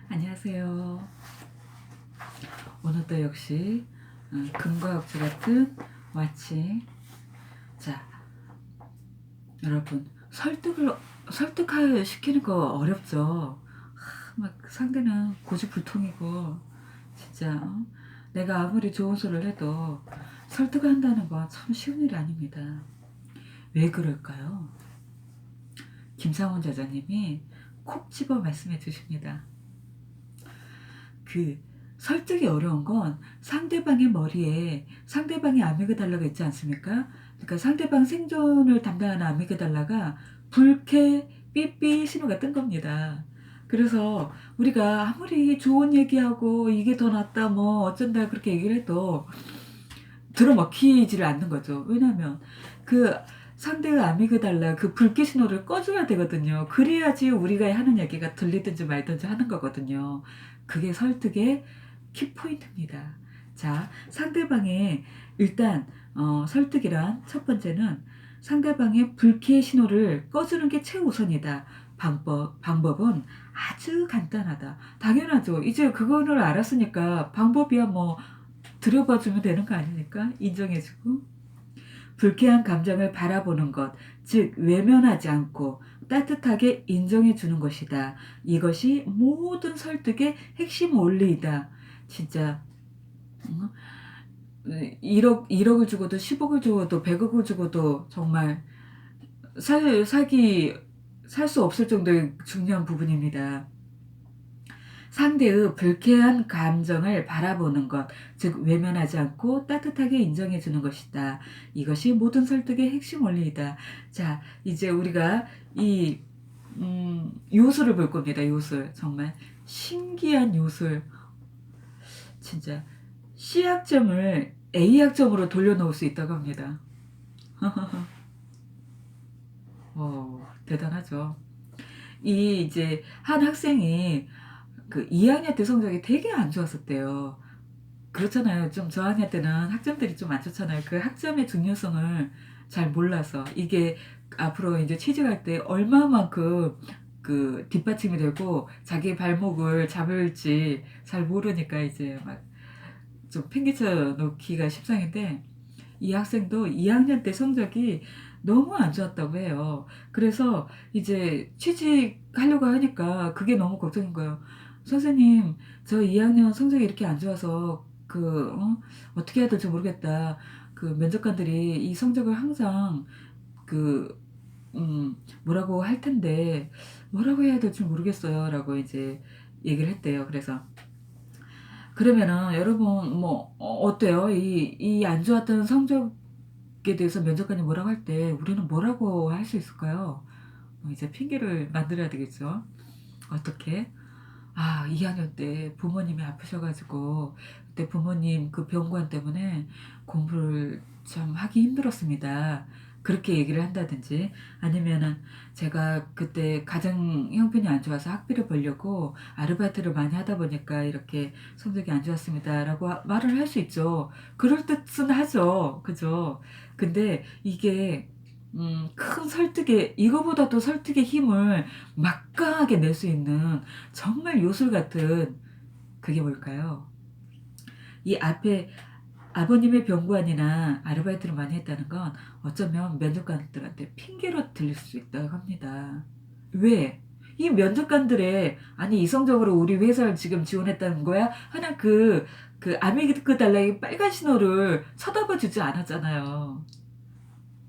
안녕하세요. 오늘도 역시 금과 억지 같은 마치. 자, 여러분, 설득을 시키는 거 어렵죠. 막 상대는 고집불통이고 진짜 내가 아무리 좋은 소리를 해도 설득한다는 건 참 쉬운 일이 아닙니다. 왜 그럴까요? 김상훈 저자님이 콕 집어 말씀해 주십니다. 그 설득이 어려운 건 상대방의 머리에 상대방의 아미그달라가 있지 않습니까? 그러니까 상대방 생존을 담당하는 아미그달라가 불쾌 삐삐 신호가 뜬 겁니다. 그래서 우리가 아무리 좋은 얘기하고 이게 더 낫다 뭐 어쩐다 그렇게 얘기를 해도 들어먹히지를 않는 거죠. 왜냐하면 그 상대의 아미그달라 그 불쾌 신호를 꺼줘야 되거든요. 그래야지 우리가 하는 얘기가 들리든지 말든지 하는 거거든요. 그게 설득의 키포인트입니다. 자, 상대방의 일단 설득이란 첫 번째는 상대방의 불쾌 신호를 꺼주는 게 최우선이다. 방법은 아주 간단하다. 당연하죠. 이제 그거를 알았으니까 방법이야 뭐 들여봐주면 되는 거 아닙니까? 인정해주고. 불쾌한 감정을 바라보는 것, 즉 외면하지 않고 따뜻하게 인정해주는 것이다. 이것이 모든 설득의 핵심 원리이다. 진짜 1억을 주고도 10억을 주고도 100억을 주고도 정말 살 수 없을 정도의 중요한 부분입니다. 상대의 불쾌한 감정을 바라보는 것, 즉 외면하지 않고 따뜻하게 인정해 주는 것이다. 이것이 모든 설득의 핵심 원리이다. 자, 이제 우리가 이 요술을 볼 겁니다. 요술. 정말 신기한 요술. 진짜 C학점을 A학점으로 돌려놓을 수 있다고 합니다. 대단하죠. 이제 한 학생이 그 2학년 때 성적이 되게 안 좋았었대요. 그렇잖아요. 좀 저학년 때는 학점들이 좀 안 좋잖아요. 그 학점의 중요성을 잘 몰라서 이게 앞으로 이제 취직할 때 얼마만큼 그 뒷받침이 되고 자기 발목을 잡을지 잘 모르니까 이제 막 좀 팽개쳐 놓기가 십상인데 이 학생도 2학년 때 성적이 너무 안 좋았다고 해요. 그래서 이제 취직하려고 하니까 그게 너무 걱정인 거예요. 선생님, 저 2학년 성적이 이렇게 안 좋아서 어떻게 해야 될지 모르겠다. 그 면접관들이 이 성적을 항상 그 뭐라고 할 텐데 뭐라고 해야 될지 모르겠어요. 라고 이제 얘기를 했대요. 그래서 그러면은 여러분 뭐 어때요? 이 안 좋았던 성적에 대해서 면접관이 뭐라고 할 때 우리는 뭐라고 할 수 있을까요? 이제 핑계를 만들어야 되겠죠. 어떻게? 2학년 때 부모님이 아프셔 가지고 그때 부모님 그 병관 때문에 공부를 참 하기 힘들었습니다. 그렇게 얘기를 한다든지 아니면은 제가 그때 가정 형편이 안 좋아서 학비를 벌려고 아르바이트를 많이 하다 보니까 이렇게 성적이 안 좋았습니다라고 말을 할 수 있죠. 그럴 듯은 하죠. 그죠? 근데 이게 큰 설득의 이거보다도 설득의 힘을 막강하게 낼 수 있는 정말 요술 같은 그게 뭘까요? 이 앞에 아버님의 병관이나 아르바이트를 많이 했다는 건 어쩌면 면접관들한테 핑계로 들릴 수 있다고 합니다. 왜? 이 면접관들의 아니 이성적으로 우리 회사를 지금 지원했다는 거야? 하는 그 아미그달라의 빨간 신호를 쳐다봐 주지 않았잖아요.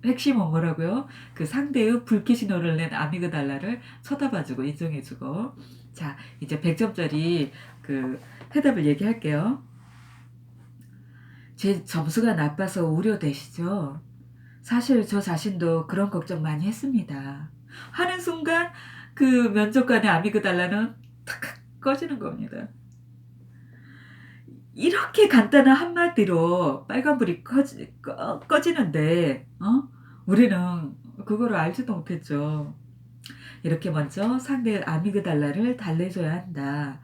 핵심은 뭐라고요? 그 상대의 불쾌 신호를 낸 아미그달라를 쳐다봐주고 인정해주고. 자, 이제 100점짜리 그 해답을 얘기할게요. 제 점수가 나빠서 우려되시죠? 사실 저 자신도 그런 걱정 많이 했습니다. 하는 순간 그 면접관의 아미그달라는 탁 꺼지는 겁니다. 이렇게 간단한 한마디로 빨간불이 꺼지는데 우리는 그거를 알지도 못했죠. 이렇게 먼저 상대의 아미그달라를 달래줘야 한다.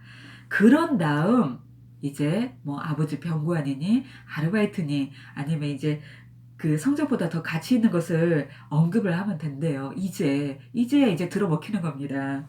그런 다음 이제 뭐 아버지 병구안이니 아르바이트니 아니면 이제 그 성적보다 더 가치 있는 것을 언급을 하면 된대요. 이제야 이제 들어먹히는 겁니다.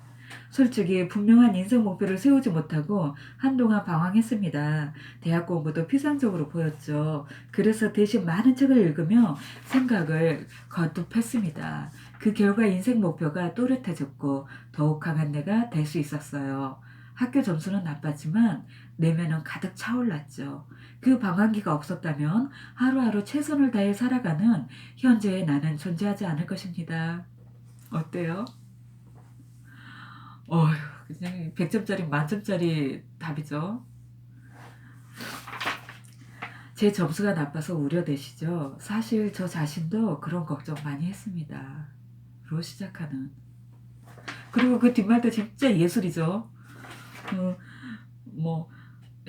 솔직히 분명한 인생 목표를 세우지 못하고 한동안 방황했습니다. 대학 공부도 피상적으로 보였죠. 그래서 대신 많은 책을 읽으며 생각을 거듭했습니다. 그 결과 인생 목표가 또렷해졌고 더욱 강한 내가 될 수 있었어요. 학교 점수는 나빴지만 내면은 가득 차올랐죠. 그 방황기가 없었다면 하루하루 최선을 다해 살아가는 현재의 나는 존재하지 않을 것입니다. 어때요? 어휴, 그냥 100점짜리 만점짜리 답이죠. 제 점수가 나빠서 우려되시죠? 사실 저 자신도 그런 걱정 많이 했습니다. 로 시작하는. 그리고 그 뒷말도 진짜 예술이죠. 그, 뭐,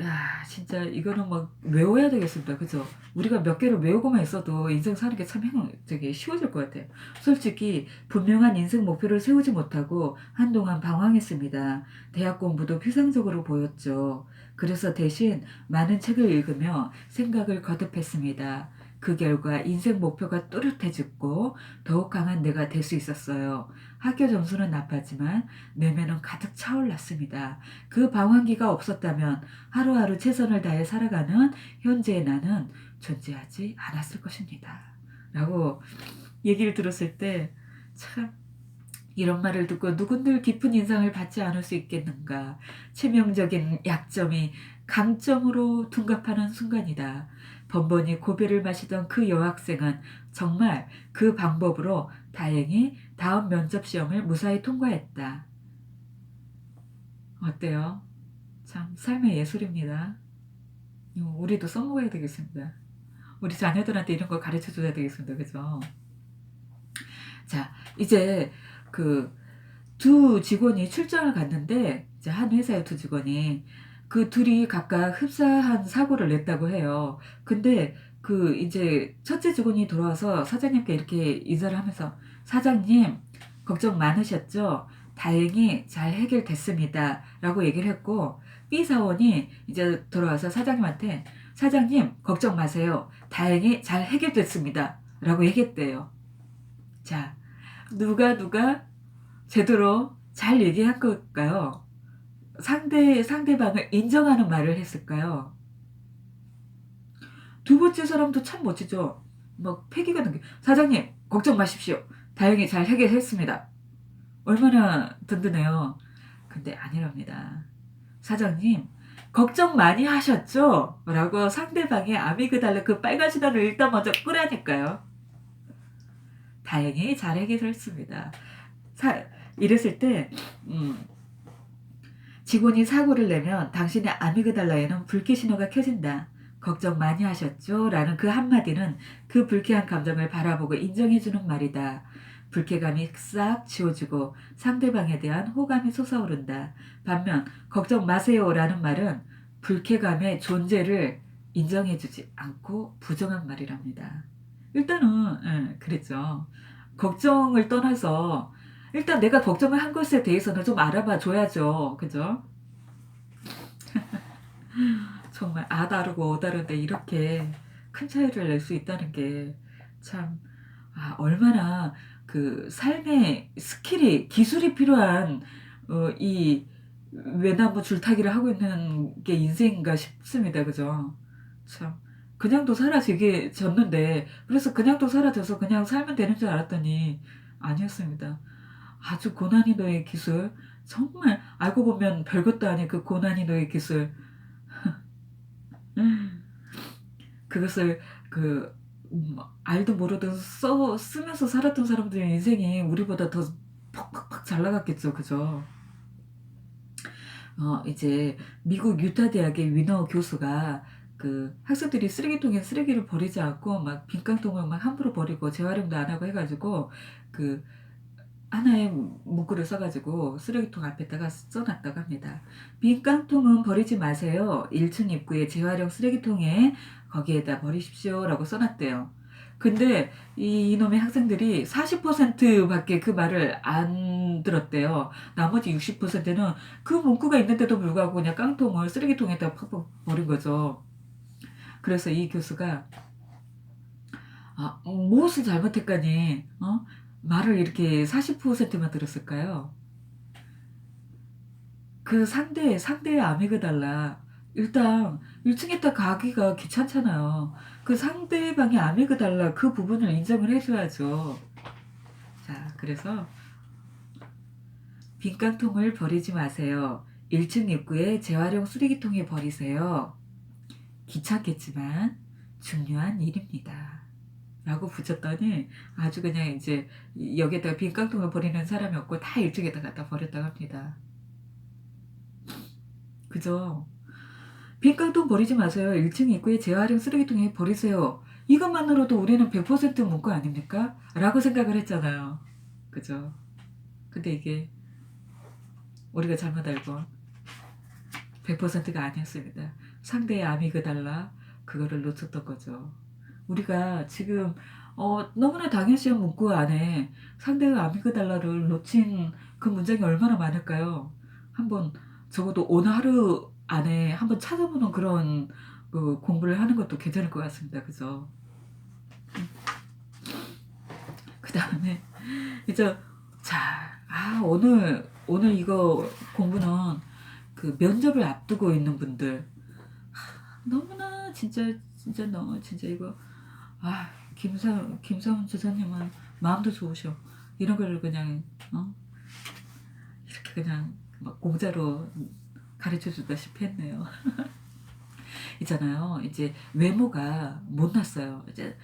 야, 진짜 이거는 막 외워야 되겠습니다. 그죠? 우리가 몇 개를 외우고만 있어도 인생 사는 게 참 되게 쉬워질 것 같아요. 솔직히 분명한 인생 목표를 세우지 못하고 한동안 방황했습니다. 대학 공부도 피상적으로 보였죠. 그래서 대신 많은 책을 읽으며 생각을 거듭했습니다. 그 결과 인생 목표가 또렷해졌고 더욱 강한 내가 될 수 있었어요. 학교 점수는 나빴지만 내면은 가득 차올랐습니다. 그 방황기가 없었다면 하루하루 최선을 다해 살아가는 현재의 나는 존재하지 않았을 것입니다. 라고 얘기를 들었을 때 참 이런 말을 듣고 누군들 깊은 인상을 받지 않을 수 있겠는가. 치명적인 약점이 강점으로 둔갑하는 순간이다. 번번이 고배를 마시던 그 여학생은 정말 그 방법으로 다행히 다음 면접 시험을 무사히 통과했다. 어때요? 참 삶의 예술입니다. 우리도 써먹어야 되겠습니다. 우리 자녀들한테 이런 걸 가르쳐 줘야 되겠습니다. 그죠? 자, 이제 그 두 직원이 출장을 갔는데 이제 한 회사의 두 직원이 그 둘이 각각 흡사한 사고를 냈다고 해요. 근데 그 이제 첫째 직원이 돌아와서 사장님께 이렇게 인사를 하면서 사장님 걱정 많으셨죠? 다행히 잘 해결됐습니다. 라고 얘기를 했고 B 사원이 이제 돌아와서 사장님한테 사장님 걱정 마세요. 다행히 잘 해결됐습니다. 라고 얘기했대요. 자, 누가 제대로 잘 얘기한 걸까요? 상대방을 인정하는 말을 했을까요? 두 번째 사람도 참 멋지죠? 막 패기가 넘겨. 사장님, 걱정 마십시오. 다행히 잘 해결했습니다. 얼마나 든든해요. 근데 아니랍니다. 사장님, 걱정 많이 하셨죠? 라고 상대방의 아미그달라 그 빨간 신호를 일단 먼저 끄라니까요. 다행히 잘 해결했습니다. 이랬을 때 직원이 사고를 내면 당신의 아미그달라에는 불쾌 신호가 켜진다. 걱정 많이 하셨죠? 라는 그 한마디는 그 불쾌한 감정을 바라보고 인정해주는 말이다. 불쾌감이 싹 지워지고 상대방에 대한 호감이 솟아오른다. 반면 걱정 마세요 라는 말은 불쾌감의 존재를 인정해주지 않고 부정한 말이랍니다. 일단은 그랬죠. 걱정을 떠나서 일단 내가 걱정을 한 것에 대해서는 좀 알아봐 줘야죠. 그죠? 정말 아 다르고 어 다른데 이렇게 큰 차이를 낼 수 있다는 게 참, 얼마나 그 삶의 스킬이, 기술이 필요한, 이 외나무 줄타기를 하고 있는 게 인생인가 싶습니다. 그죠? 참. 그냥도 사라지게 졌는데, 그래서 그냥도 사라져서 그냥 살면 되는 줄 알았더니 아니었습니다. 아주 고난이도의 기술, 정말 알고 보면 별것도 아닌 그 고난이도의 기술, 그것을 그 알도 모르든 쓰면서 살았던 사람들의 인생이 우리보다 더 팍팍팍 잘 나갔겠죠. 그죠? 이제 미국 유타 대학의 위너 교수가 그 학생들이 쓰레기통에 쓰레기를 버리지 않고 막 빈깡통을 막 함부로 버리고 재활용도 안 하고 해가지고 그 하나의 문구를 써가지고 쓰레기통 앞에다가 써놨다고 합니다. 빈 깡통은 버리지 마세요. 1층 입구에 재활용 쓰레기통에 거기에다 버리십시오. 라고 써놨대요. 근데 이놈의 학생들이 40%밖에 그 말을 안 들었대요. 나머지 60%는 그 문구가 있는데도 불구하고 그냥 깡통을 쓰레기통에다 팍팍 버린 거죠. 그래서 이 교수가 무엇을 잘못했까니 말을 이렇게 40%만 들었을까요? 그 상대의 아미그달라. 일단 1층에다 가기가 귀찮잖아요. 그 상대방의 아미그달라 그 부분을 인정을 해줘야죠. 자, 그래서 빈깡통을 버리지 마세요. 1층 입구에 재활용 쓰레기통에 버리세요. 귀찮겠지만 중요한 일입니다. 라고 붙였더니 아주 그냥 이제 여기에다가 빈깡통을 버리는 사람이 없고 다 1층에다 갖다 버렸다고 합니다. 그죠? 빈깡통 버리지 마세요. 1층 입구에 재활용 쓰레기통에 버리세요. 이것만으로도 우리는 100% 문구 아닙니까? 라고 생각을 했잖아요. 그죠? 근데 이게 우리가 잘못 알고 100%가 아니었습니다. 상대의 아미그달라 그거를 놓쳤던 거죠. 우리가 지금 너무나 당연시한 문구 안에 상대의 아미그달라를 놓친 그 문장이 얼마나 많을까요? 한번 적어도 오늘 하루 안에 한번 찾아보는 그런 공부를 하는 것도 괜찮을 것 같습니다. 그죠? 그 다음에 이제 오늘 이거 공부는 그 면접을 앞두고 있는 분들 너무나 진짜 너무 진짜 이거 김사훈 주사님은 마음도 좋으셔. 이런 거를 그냥 이렇게 그냥 막 공짜로 가르쳐 주다시피 했네요. 있잖아요. 이제 외모가 못났어요. 이제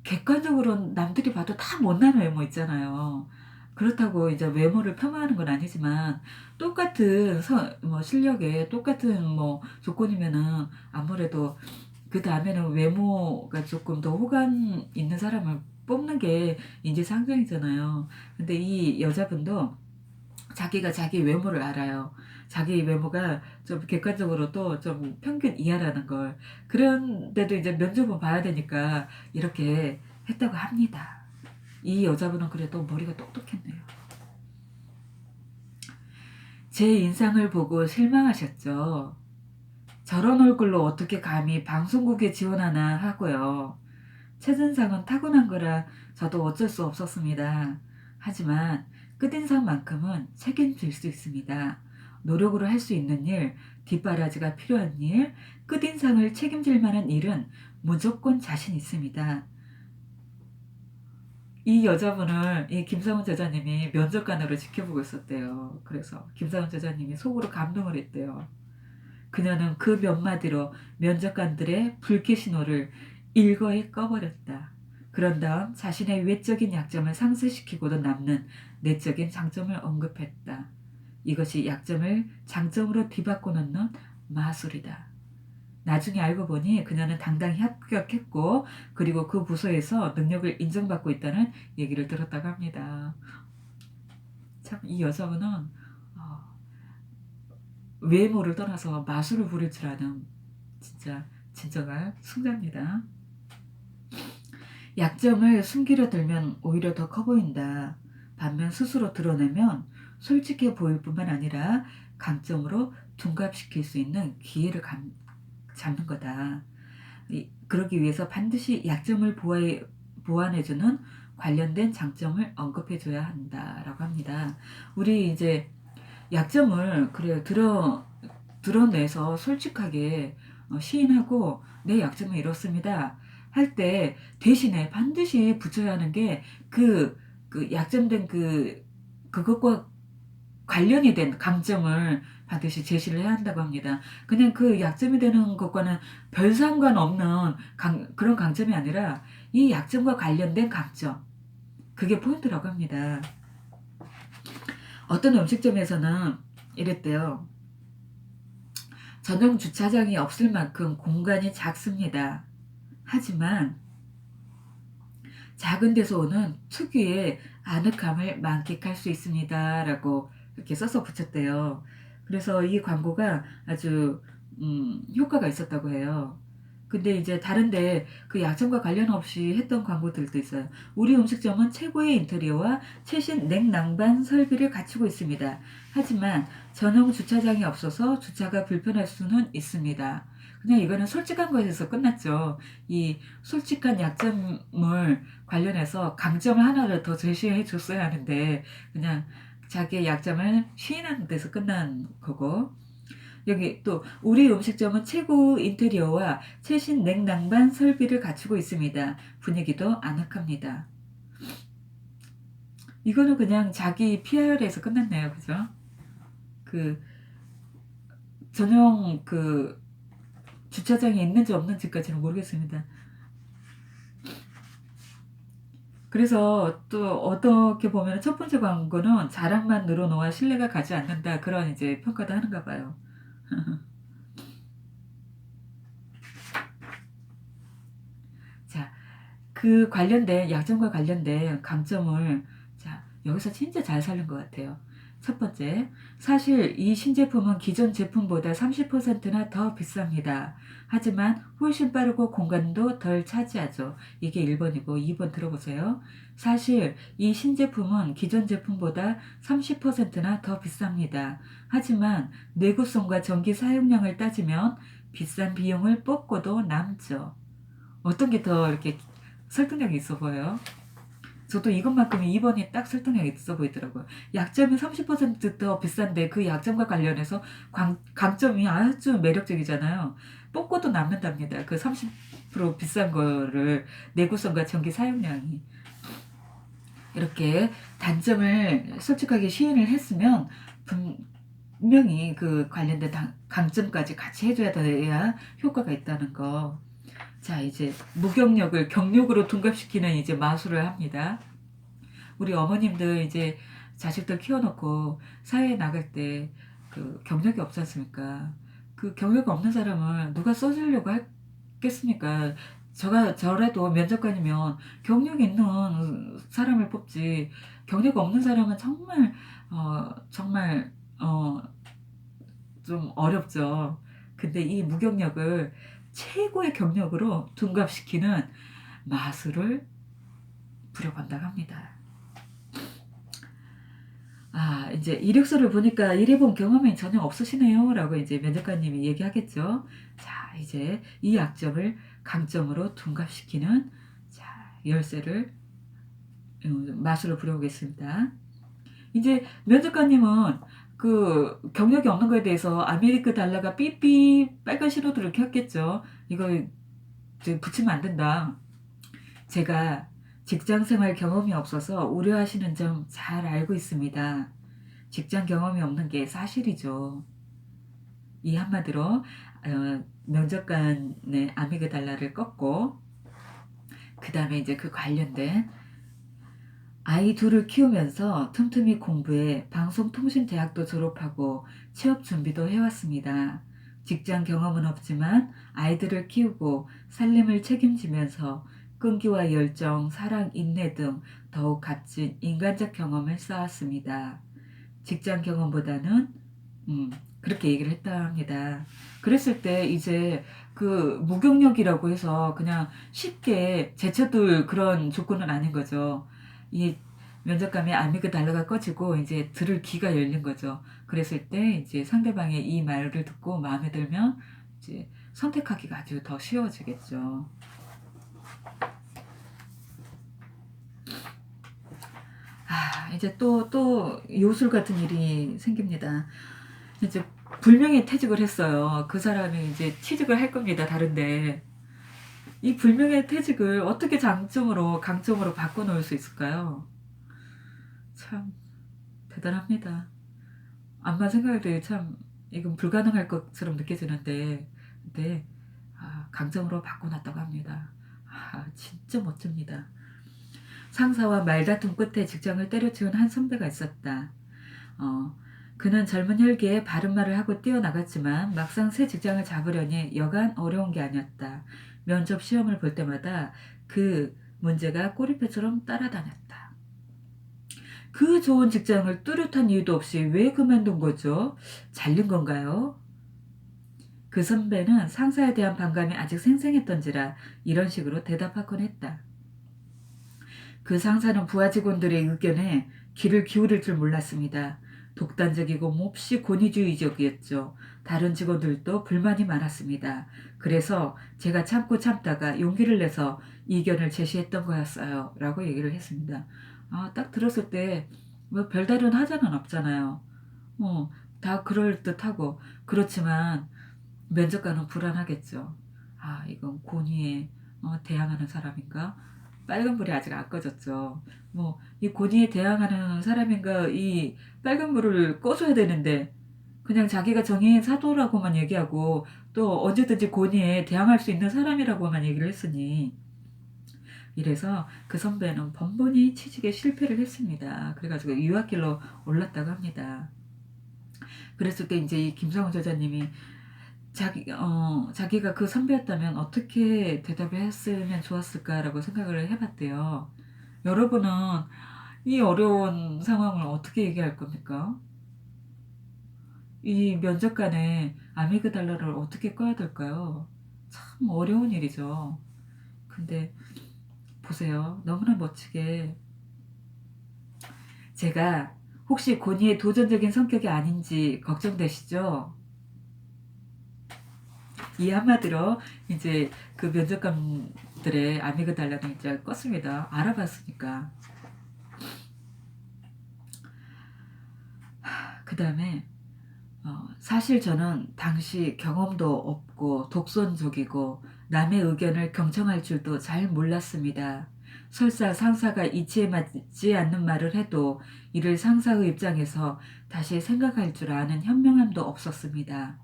객관적으로 남들이 봐도 다 못난 외모 있잖아요. 그렇다고 이제 외모를 폄하하는 건 아니지만 똑같은 실력에 똑같은 조건이면은 아무래도 그 다음에는 외모가 조금 더 호감 있는 사람을 뽑는 게 인지상정이잖아요. 근데 이 여자분도 자기가 자기 외모를 알아요. 자기 외모가 좀 객관적으로도 좀 평균 이하라는 걸. 그런데도 이제 면접은 봐야 되니까 이렇게 했다고 합니다. 이 여자분은 그래도 머리가 똑똑했네요. 제 인상을 보고 실망하셨죠. 저런 얼굴로 어떻게 감히 방송국에 지원하나 하고요. 첫인상은 타고난 거라 저도 어쩔 수 없었습니다. 하지만 끝인상만큼은 책임질 수 있습니다. 노력으로 할 수 있는 일, 뒷바라지가 필요한 일, 끝인상을 책임질 만한 일은 무조건 자신 있습니다. 이 여자분을 이 김사훈 제자님이 면접관으로 지켜보고 있었대요. 그래서 김사훈 제자님이 속으로 감동을 했대요. 그녀는 그 몇 마디로 면접관들의 불쾌 신호를 일거에 꺼버렸다. 그런 다음 자신의 외적인 약점을 상쇄시키고도 남는 내적인 장점을 언급했다. 이것이 약점을 장점으로 뒤바꿔 놓는 마술이다. 나중에 알고 보니 그녀는 당당히 합격했고 그리고 그 부서에서 능력을 인정받고 있다는 얘기를 들었다고 합니다. 참 이 여자분은 외모를 떠나서 마술을 부릴 줄 아는 진짜 진정한 승자입니다. 약점을 숨기려 들면 오히려 더 커 보인다. 반면 스스로 드러내면 솔직해 보일 뿐만 아니라 강점으로 둔갑시킬 수 있는 기회를 잡는 거다. 그러기 위해서 반드시 약점을 보완해주는 관련된 장점을 언급해줘야 한다라고 합니다. 우리 이제 약점을 드러내서 솔직하게 시인하고 내 약점은 이렇습니다. 할 때 대신에 반드시 붙여야 하는 게 그 약점된 그것과 관련이 된 강점을 반드시 제시를 해야 한다고 합니다. 그냥 그 약점이 되는 것과는 별 상관없는 그런 강점이 아니라 이 약점과 관련된 강점. 그게 포인트라고 합니다. 어떤 음식점에서는 이랬대요. 전용 주차장이 없을 만큼 공간이 작습니다. 하지만 작은 데서 오는 특유의 아늑함을 만끽할 수 있습니다. 라고 이렇게 써서 붙였대요. 그래서 이 광고가 아주 효과가 있었다고 해요. 근데 이제 다른데 그 약점과 관련 없이 했던 광고들도 있어요. 우리 음식점은 최고의 인테리어와 최신 냉난방 설비를 갖추고 있습니다. 하지만 전용 주차장이 없어서 주차가 불편할 수는 있습니다. 그냥 이거는 솔직한 것에서 끝났죠. 이 솔직한 약점을 관련해서 강점을 하나를 더 제시해 줬어야 하는데 그냥 자기의 약점을 시인하는 데서 끝난 거고, 여기 또 우리 음식점은 최고 인테리어와 최신 냉난방 설비를 갖추고 있습니다. 분위기도 아늑합니다. 이거는 그냥 자기 PR에서 끝났네요. 그죠? 그 전용 그 주차장이 있는지 없는지까지는 모르겠습니다. 그래서 또 어떻게 보면 첫 번째 광고는 자랑만 늘어놓아 신뢰가 가지 않는다. 그런 이제 평가도 하는가 봐요. 자, 그 관련된 약점과 관련된 강점을 자, 여기서 진짜 잘 살린 것 같아요. 첫 번째, 사실 이 신제품은 기존 제품보다 30%나 더 비쌉니다. 하지만 훨씬 빠르고 공간도 덜 차지하죠. 이게 1번이고 2번 들어보세요. 사실 이 신제품은 기존 제품보다 30%나 더 비쌉니다. 하지만 내구성과 전기 사용량을 따지면 비싼 비용을 뽑고도 남죠. 어떤 게 더 이렇게 설득력이 있어 보여요? 저도 이것만큼은 2번이 딱 설득력이 있어 보이더라고요. 약점이 30%더 비싼데 그 약점과 관련해서 강점이 아주 매력적이잖아요. 뽑고도 남는답니다. 그 30% 비싼 거를 내구성과 전기 사용량이. 이렇게 단점을 솔직하게 시인을 했으면 분명히 그 관련된 강점까지 같이 해줘야 돼야 효과가 있다는 거. 자, 이제 무경력을 경력으로 둔갑시키는 이제 마술을 합니다. 우리 어머님들 이제 자식들 키워놓고 사회에 나갈 때 그 경력이 없지 않습니까? 그 경력 없는 사람을 누가 써주려고 하겠습니까? 저라도 면접관이면 경력 있는 사람을 뽑지, 경력 없는 사람은 정말, 정말, 좀 어렵죠. 근데 이 무경력을 최고의 경력으로 둔갑시키는 마술을 부려본다고 합니다. 아, 이제 이력서를 보니까 일해본 경험이 전혀 없으시네요. 라고 이제 면접관님이 얘기하겠죠. 자, 이제 이 약점을 강점으로 둔갑시키는 자, 열쇠를 마술을 부려보겠습니다. 이제 면접관님은 그 경력이 없는 거에 대해서 아메리카 달러가 삐삐 빨간 신호들을 켰겠죠. 이거 이제 붙이면 안 된다. 제가 직장 생활 경험이 없어서 우려하시는 점 잘 알고 있습니다. 직장 경험이 없는 게 사실이죠. 이 한마디로 면접관의 아미그달라를 꺾고 그 다음에 이제 그 관련된 아이 둘을 키우면서 틈틈이 공부해 방송통신대학도 졸업하고 취업 준비도 해왔습니다. 직장 경험은 없지만 아이들을 키우고 살림을 책임지면서 끈기와 열정, 사랑, 인내 등 더욱 값진 인간적 경험을 쌓았습니다. 직장 경험보다는 그렇게 얘기를 했다 합니다. 그랬을 때 이제 그 무경력이라고 해서 그냥 쉽게 제쳐둘 그런 조건은 아닌 거죠. 이 면접관의 아미그달라가 꺼지고 이제 들을 귀가 열린 거죠. 그랬을 때 이제 상대방의 이 말을 듣고 마음에 들면 이제 선택하기가 아주 더 쉬워지겠죠. 아, 이제 또 요술 같은 일이 생깁니다. 이제 불명예 퇴직을 했어요. 그 사람이 이제 취직을 할 겁니다. 다른데. 이 불명예 퇴직을 어떻게 강점으로 바꿔놓을 수 있을까요? 참, 대단합니다. 암만 생각해도 참, 이건 불가능할 것처럼 느껴지는데, 근데, 강점으로 바꿔놨다고 합니다. 진짜 멋집니다. 상사와 말다툼 끝에 직장을 때려치운 한 선배가 있었다. 어, 그는 젊은 혈기에 바른 말을 하고 뛰어나갔지만 막상 새 직장을 잡으려니 여간 어려운 게 아니었다. 면접 시험을 볼 때마다 그 문제가 꼬리표처럼 따라다녔다. 그 좋은 직장을 뚜렷한 이유도 없이 왜 그만둔 거죠? 잘린 건가요? 그 선배는 상사에 대한 반감이 아직 생생했던지라 이런 식으로 대답하곤 했다. 그 상사는 부하 직원들의 의견에 귀를 기울일 줄 몰랐습니다. 독단적이고 몹시 권위주의적이었죠. 다른 직원들도 불만이 많았습니다. 그래서 제가 참고 참다가 용기를 내서 이견을 제시했던 거였어요. 라고 얘기를 했습니다. 딱 들었을 때 뭐 별다른 하자는 없잖아요. 어 다 그럴듯하고 그렇지만 면접관은 불안하겠죠. '아 이건 권위에 대항하는 사람인가?' 빨간불이 아직 안 꺼졌죠. 뭐 이 권위에 대항하는 사람인가 이 빨간불을 꺼 줘야 되는데 그냥 자기가 정의의 사도라고만 얘기하고 또 언제든지 권위에 대항할 수 있는 사람이라고만 얘기를 했으니 이래서 그 선배는 번번이 취직에 실패를 했습니다. 그래 가지고 유학길로 올랐다고 합니다. 그랬을 때 인제 이 김성훈 저자님이 자기가 그 선배였다면 어떻게 대답을 했으면 좋았을까라고 생각을 해 봤대요. 여러분은 이 어려운 상황을 어떻게 얘기할 겁니까? 이 면접관의 아미그달라를 어떻게 꺼야 될까요? 참 어려운 일이죠. 근데 보세요. 너무나 멋지게 제가 혹시 고니의 도전적인 성격이 아닌지 걱정되시죠? 이 한마디로 이제 그 면접관들의 아미그달라는 이제 껐습니다. 알아봤으니까. 그다음에 사실 저는 당시 경험도 없고 독선적이고 남의 의견을 경청할 줄도 잘 몰랐습니다. 설사 상사가 이치에 맞지 않는 말을 해도 이를 상사의 입장에서 다시 생각할 줄 아는 현명함도 없었습니다.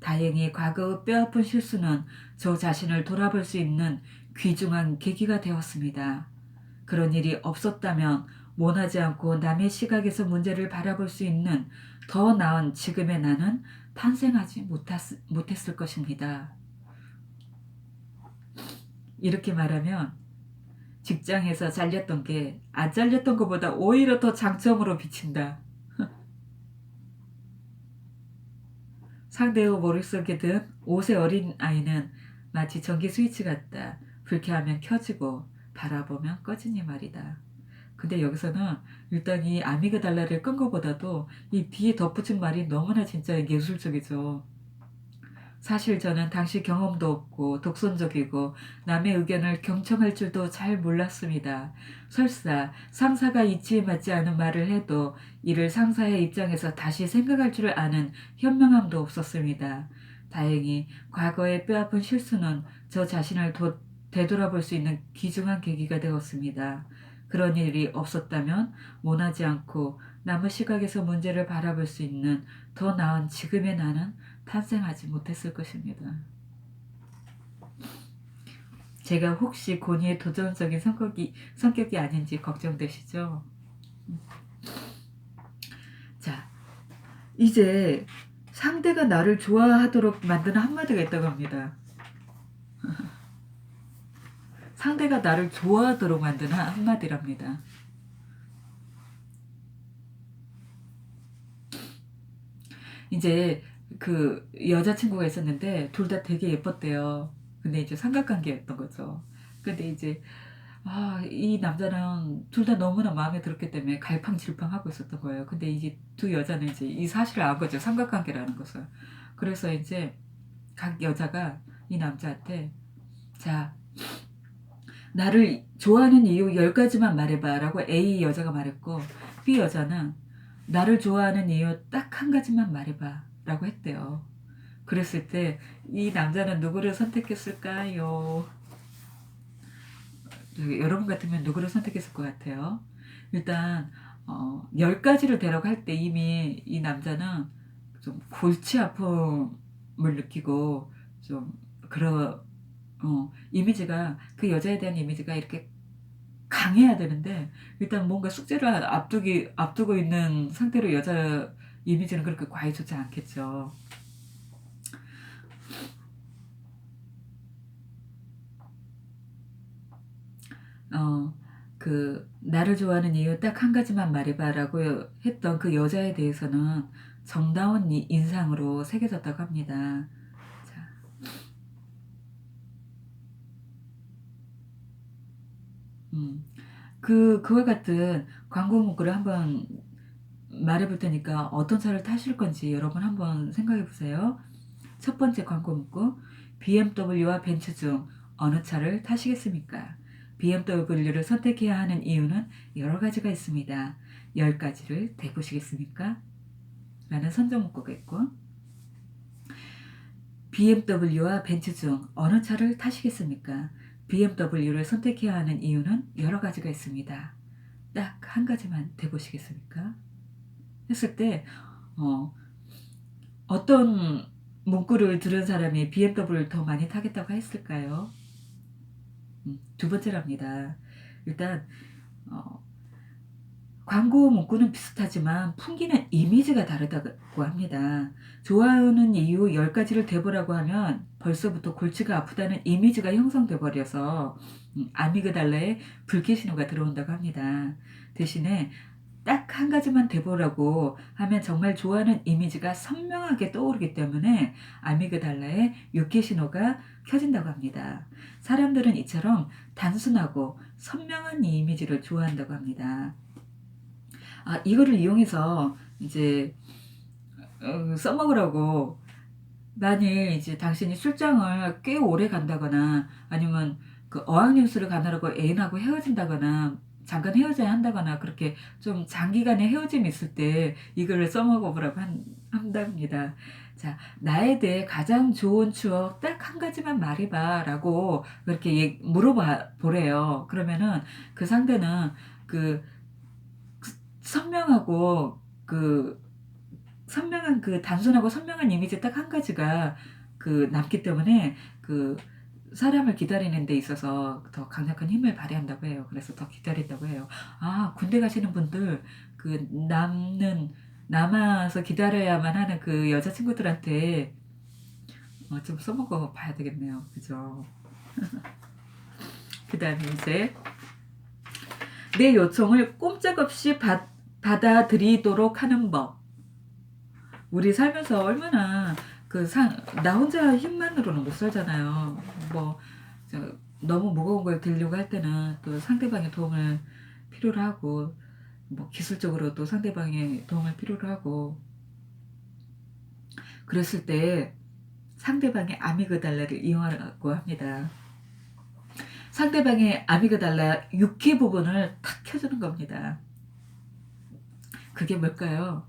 다행히 과거의 뼈아픈 실수는 저 자신을 돌아볼 수 있는 귀중한 계기가 되었습니다. 그런 일이 없었다면 원하지 않고 남의 시각에서 문제를 바라볼 수 있는 더 나은 지금의 나는 탄생하지 못했을 것입니다. 이렇게 말하면 직장에서 잘렸던 게 안 잘렸던 것보다 오히려 더 장점으로 비친다. 상대의 머릿속에 든 5세 어린 아이는 마치 전기 스위치 같다. 불쾌하면 켜지고 바라보면 꺼지니 말이다. 근데 여기서는 일단 이 아미그달라를 끈 거보다도 이 뒤에 덧붙인 말이 너무나 진짜 예술적이죠. 사실 저는 당시 경험도 없고 독선적이고 남의 의견을 경청할 줄도 잘 몰랐습니다. 설사 상사가 이치에 맞지 않은 말을 해도 이를 상사의 입장에서 다시 생각할 줄 아는 현명함도 없었습니다. 다행히 과거의 뼈아픈 실수는 저 자신을 되돌아볼 수 있는 귀중한 계기가 되었습니다. 그런 일이 없었다면 원하지 않고 남의 시각에서 문제를 바라볼 수 있는 더 나은 지금의 나는 탄생하지 못했을 것입니다. 제가 혹시 고니의 도전적인 성격이 아닌지 걱정되시죠? 자, 이제 상대가 나를 좋아하도록 만드는 한마디가 있다고 합니다. 상대가 나를 좋아하도록 만드는 한마디랍니다. 이제 그 여자친구가 있었는데 둘 다 되게 예뻤대요. 근데 이제 삼각관계였던 거죠. 근데 이제 이 남자는 둘 다 너무나 마음에 들었기 때문에 갈팡질팡하고 있었던 거예요. 근데 이제 두 여자는 이제 이 사실을 안 거죠. 삼각관계라는 것을. 그래서 이제 각 여자가 이 남자한테 "자, 나를 좋아하는 이유 10가지만 말해봐."라고 A 여자가 말했고 B 여자는 "나를 좋아하는 이유 딱 한 가지만 말해봐."라고 했대요. 그랬을 때 이 남자는 누구를 선택했을까요? 여러분 같으면 누구를 선택했을 것 같아요? 일단 10가지를 대라고 할 때 이미 이 남자는 좀 골치 아픔을 느끼고 좀 그런 이미지가 그 여자에 대한 이미지가 이렇게 강해야 되는데 일단 뭔가 숙제를 앞두고 있는 상태로 여자 이미지는 그렇게 과히 좋지 않겠죠. 어 "나를 좋아하는 이유 딱 한 가지만 말해 봐."라고 했던 그 여자에 대해서는 정다운 인상으로 새겨졌다고 합니다. 자, 음. 그와 같은 광고 문구를 한번 말해 볼 테니까 어떤 차를 타실 건지 여러분 한번 생각해 보세요. 첫 번째 광고 문구 BMW와 벤츠 중 어느 차를 타시겠습니까? BMW를 선택해야 하는 이유는 여러 가지가 있습니다. 10가지를 대보시겠습니까? 라는 선정 문구가 있고, BMW와 벤츠 중 어느 차를 타시겠습니까? BMW를 선택해야 하는 이유는 여러 가지가 있습니다. 딱 한 가지만 대보시겠습니까? 했을 때 어떤 문구를 들은 사람이 BMW를 더 많이 타겠다고 했을까요? 두 번째랍니다. 일단 광고 문구는 비슷하지만 풍기는 이미지가 다르다고 합니다. 좋아하는 이유 10가지를 대보라고 하면 벌써부터 골치가 아프다는 이미지가 형성돼 버려서 아미그달라에 불쾌 신호가 들어온다고 합니다. 대신에 딱 한 가지만 대보라고 하면 정말 좋아하는 이미지가 선명하게 떠오르기 때문에 아미그달라에 유쾌 신호가 켜진다고 합니다. 사람들은 이처럼 단순하고 선명한 이미지를 좋아한다고 합니다. 이거를 이용해서 이제 써먹으라고, 만일 이제 당신이 출장을 꽤 오래 간다거나 아니면 그 어학연수를 가느라고 애인하고 헤어진다거나 잠깐 헤어져야 한다거나 그렇게 좀 장기간의 헤어짐이 있을 때 이거를 써먹어보라고 한답니다. 자, 나에 대해 가장 좋은 추억 딱 한 가지만 말해봐 라고 그렇게 물어봐 보래요. 그러면은 그 상대는 그 선명하고 선명한 단순하고 선명한 이미지 딱 한 가지가 남기 때문에 사람을 기다리는 데 있어서 더 강력한 힘을 발휘한다고 해요. 그래서 더 기다린다고 해요. 군대 가시는 분들 남아서 기다려야만 하는 여자친구들한테 좀 써먹어 봐야 되겠네요. 그죠? 그 다음에 이제 내 요청을 꼼짝없이 받아들이도록 하는 법. 우리 살면서 얼마나 나 혼자 힘만으로는 못 살잖아요. 너무 무거운 걸 들려고 할 때는 또 상대방의 도움을 필요로 하고, 기술적으로도 상대방의 도움을 필요로 하고, 그랬을 때 상대방의 아미그달라를 이용하라고 합니다. 상대방의 아미그달라 유쾌 부분을 탁 켜주는 겁니다. 그게 뭘까요?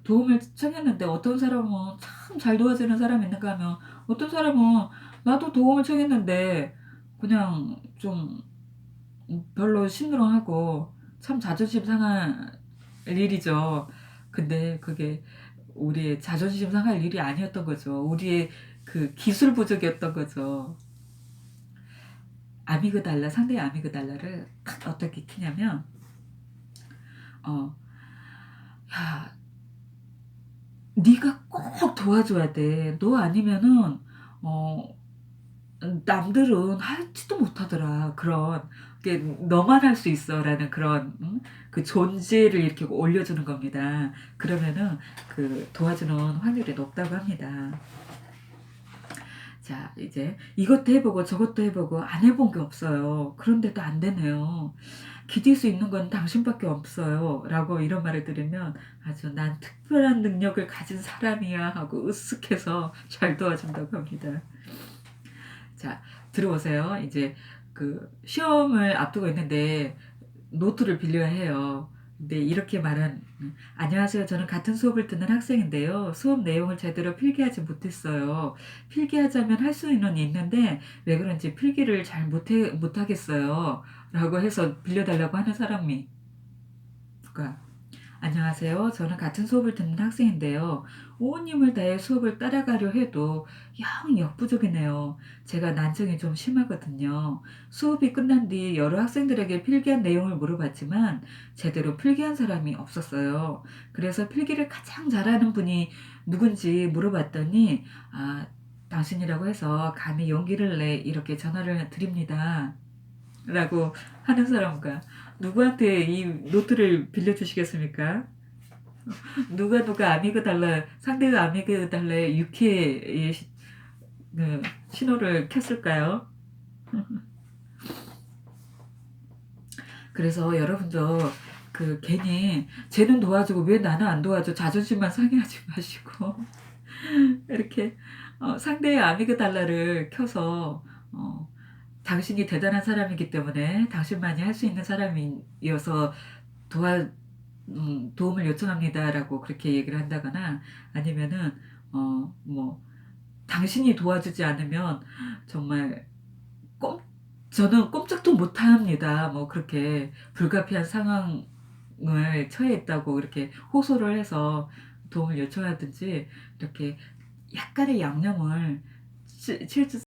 도움을 청했는데 어떤 사람은 참 잘 도와주는 사람이 있는가 하면, 어떤 사람은 나도 도움을 청했는데 그냥 좀 별로 심드렁하고 참 자존심 상할 일이죠. 근데 그게 우리의 자존심 상할 일이 아니었던 거죠. 우리의 기술 부족이었던 거죠. 상대의 아미그달라를 딱 어떻게 키냐면, 야, 네가 꼭 도와줘야 돼. 너 아니면은 남들은 하지도 못하더라. 너만 할 수 있어라는 그런 그 존재를 이렇게 올려주는 겁니다. 그러면은 도와주는 확률이 높다고 합니다. 자, 이제 이것도 해보고 저것도 해보고 안 해본 게 없어요. 그런데도 안 되네요. 기댈 수 있는 건 당신밖에 없어요. 라고 이런 말을 들으면 아주 난 특별한 능력을 가진 사람이야 하고 으쓱해서 잘 도와준다고 합니다. 자, 들어오세요. 이제 시험을 앞두고 있는데 노트를 빌려야 해요. 근데 이렇게 안녕하세요. 저는 같은 수업을 듣는 학생인데요. 수업 내용을 제대로 필기하지 못했어요. 필기하자면 할 수는 있는데 왜 그런지 필기를 잘 못하겠어요. 라고 해서 빌려달라고 하는 사람이 누가? 안녕하세요. 저는 같은 수업을 듣는 학생인데요. 온 힘을 다해 수업을 따라가려 해도 영 역부족이네요. 제가 난청이 좀 심하거든요. 수업이 끝난 뒤 여러 학생들에게 필기한 내용을 물어봤지만 제대로 필기한 사람이 없었어요. 그래서 필기를 가장 잘하는 분이 누군지 물어봤더니 당신이라고 해서 감히 용기를 내 이렇게 전화를 드립니다. 라고 하는 사람과 누구한테 이 노트를 빌려주시겠습니까? 누가 상대가 아미그달라의 유쾌의 신호를 켰을까요? 그래서 여러분도 괜히 쟤는 도와주고 왜 나는 안 도와줘 자존심만 상해하지 마시고 이렇게 상대의 아미그달라를 켜서 당신이 대단한 사람이기 때문에 당신만이 할 수 있는 사람이어서 도와 "도움을 요청합니다."라고 그렇게 얘기를 한다거나 아니면은 뭐 "당신이 도와주지 않으면 정말 꼼 저는 꼼짝도 못 합니다." 뭐 그렇게 불가피한 상황을 처해 있다고 이렇게 호소를 해서 도움을 요청하든지 이렇게 약간의 양념을 칠